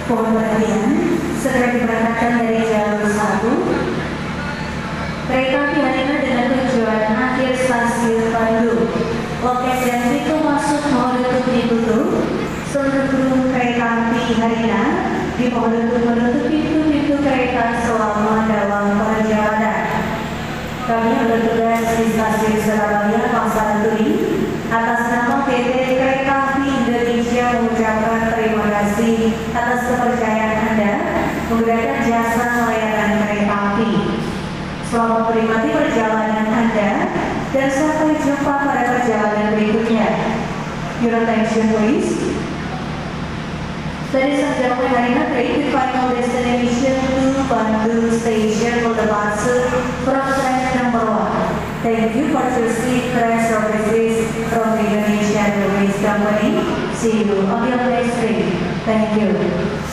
Mohon perhatian, segera diberangkatkan dari jalur 1. Kereta api Harina dengan tujuan akhir stasiun Bandung. Loket dan pintu masuk mohon untuk ditutup. Seluruh kereta api Harina dimohon untuk menutup pintu-pintu kereta selama dalam perjalanan. Kami bertugas di stasiun Surabaya Pasar Turi. Atas nama PT Kereta Api Indonesia mengucapkan terima kasih atas kepercayaan Anda menggunakan jasa layanan kereta api. Selamat menikmati perjalanan Anda dan sampai jumpa pada perjalanan berikutnya. Your attention please. Ladies and gentlemen, Harina train with final destination to Bandung Station will departure from track number 1. Thank you for choosing train services from the Indonesian Railways Company. See you on your next train. Thank you.